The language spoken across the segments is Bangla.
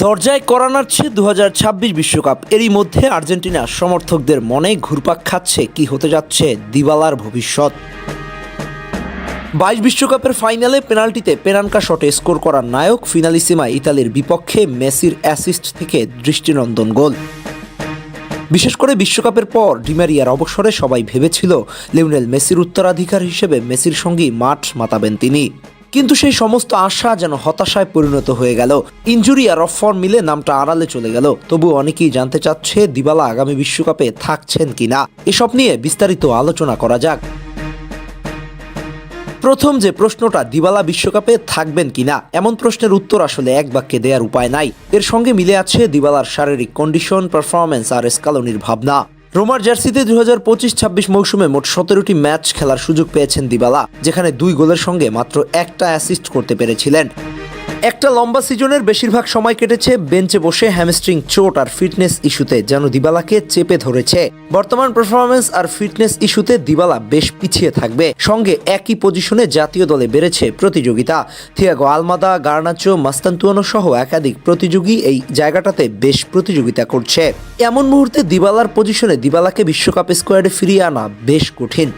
দরজায় কড়া নাড়ছে 2026 বিশ্বকাপ। এরই মধ্যে আর্জেন্টিনার সমর্থকদের মনে ঘুরপাক খাচ্ছে কি হতে যাচ্ছে দিবালার ভবিষ্যৎ। 22 বিশ্বকাপের ফাইনালে পেনাল্টিতে পেনানকা শটে স্কোর করার নায়ক ফিনালিসিমায় ইতালির বিপক্ষে মেসির অ্যাসিস্ট থেকে দৃষ্টিনন্দন গোল। বিশেষ করে বিশ্বকাপের পর ডিমারিয়ার অবসরে সবাই ভেবেছিল লিওনেল মেসির উত্তরাধিকার হিসেবে মেসির সঙ্গেই মাঠ মাতাবেন তিনি, কিন্তু সেই সমস্ত আশা যেন হতাশায় পরিণত হয়ে গেল। ইনজুরি আর অফ ফর্ম মিলে নামটা আড়ালে চলে গেল। তবু অনেকেই জানতে চাচ্ছে দিবালা আগামী বিশ্বকাপে থাকছেন কিনা। এসব নিয়ে বিস্তারিত আলোচনা করা যাক। প্রথম যে প্রশ্নটা, দিবালা বিশ্বকাপে থাকবেন কিনা, এমন প্রশ্নের উত্তর আসলে এক বাক্যে দেওয়ার উপায় নাই। এর সঙ্গে মিলে আছে দিবালার শারীরিক কন্ডিশন, পারফরম্যান্স আর স্কালোনির ভাবনা। রোমার জার্সিতে 2025-26 মৌসুমে মোট 17টি ম্যাচ খেলার সুযোগ পেয়েছেন দিবালা, যেখানে 2 গোলের সঙ্গে মাত্র একটা অ্যাসিস্ট করতে পেরেছিলেন। একটা লম্বা সিজনের বেশিরভাগ সময় কেটেছে বেঞ্চে বসে হ্যামস্ট্রিং চোট আর ফিটনেস ইস্যুতে, যেন দিবালাকে চেপে ধরেছে। বর্তমান পারফরম্যান্স আর ফিটনেস ইস্যুতে দিবালা বেশ পিছিয়ে থাকবে। সঙ্গে একই পজিশনে জাতীয় দলে বেড়েছে প্রতিযোগিতা। থিয়াগো আলমাদা, গার্নাচো, মাস্তান্তুয়ানো সহ একাধিক প্রতিযোগী এই জায়গাটাতে বেশ প্রতিযোগিতা করছে। এমন মুহূর্তে দিবালার পজিশনে দিবালাকে বিশ্বকাপ স্কোয়াডে ফিরিয়ে আনা বেশ কঠিন।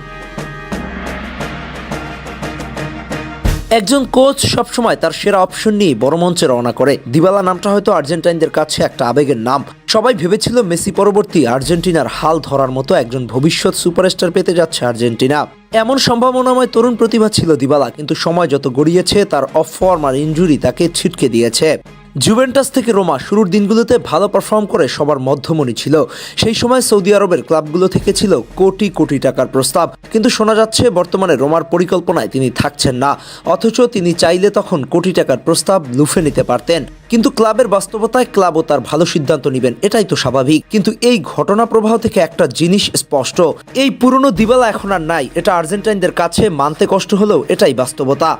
একজন কোচ সবসময় তার সেরা অপশন নিয়ে বড় মঞ্চে রওনা করে। দিবালা নামটা হয়তো আর্জেন্টাইনদের কাছে একটা আবেগের নাম। সবাই ভেবেছিল মেসি পরবর্তী আর্জেন্টিনার হাল ধরার মতো একজন ভবিষ্যৎ সুপারস্টার পেতে যাচ্ছে আর্জেন্টিনা। এমন সম্ভাবনাময় তরুণ প্রতিভা ছিল দিবালা, কিন্তু সময় যত গড়িয়েছে তার অফ ফর্ম আর ইনজুরি তাকে ছিটকে দিয়েছে। জুভেন্টাস থেকে রোমা শুরুর দিনগুলোতে ভালো পারফর্ম করে সবার মধ্যমণি ছিল। সেই সময় সৌদি আরবের ক্লাবগুলো থেকে ছিল কোটি কোটি টাকার প্রস্তাব, কিন্তু শোনা যাচ্ছে বর্তমানে রোমার পরিকল্পনায় তিনি থাকছেন না। অথচ তিনি চাইলে তখন কোটি টাকার প্রস্তাব লুফে নিতে পারতেন। কিন্তু ক্লাবের বাস্তবতায় ক্লাবও তার ভালো সিদ্ধান্ত নেবেন, এটাই তো স্বাভাবিক। কিন্তু এই ঘটনা প্রবাহ থেকে একটা জিনিস স্পষ্ট, এই পুরনো দিবালা এখন আর নাই। এটা আর্জেন্টাইনদের কাছে মানতে কষ্ট হলেও এটাই বাস্তবতা।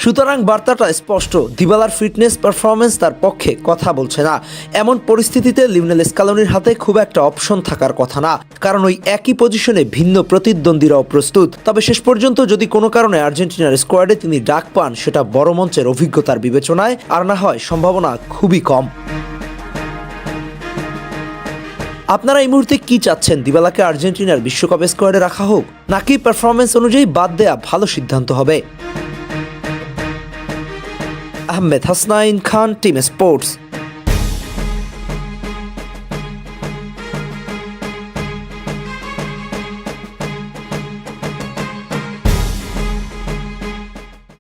সুতরাং বার্তাটা স্পষ্ট, দিবালার ফিটনেস পারফরম্যান্স তার পক্ষে কথা বলছে না। এমন পরিস্থিতিতে লিওনেল স্কালোনির হাতে খুব একটা অপশন থাকার কথা না, কারণ ওই একই পজিশনে ভিন্ন প্রতিদ্বন্দ্বীরাও প্রস্তুত। তবে শেষ পর্যন্ত যদি কোনো কারণে আর্জেন্টিনার স্কোয়াডে তিনি ডাক পান, সেটা বড় মঞ্চের অভিজ্ঞতার বিবেচনায়, আর না হয় সম্ভাবনা খুবই কম। আপনারা এই মুহূর্তে কি চাচ্ছেন, দিবালাকে আর্জেন্টিনার বিশ্বকাপ স্কোয়াডে রাখা হোক, নাকি পারফরম্যান্স অনুযায়ী বাদ দেয়া ভালো সিদ্ধান্ত হবে? আহমেদ হাসনাইন খান, টিম স্পোর্টস।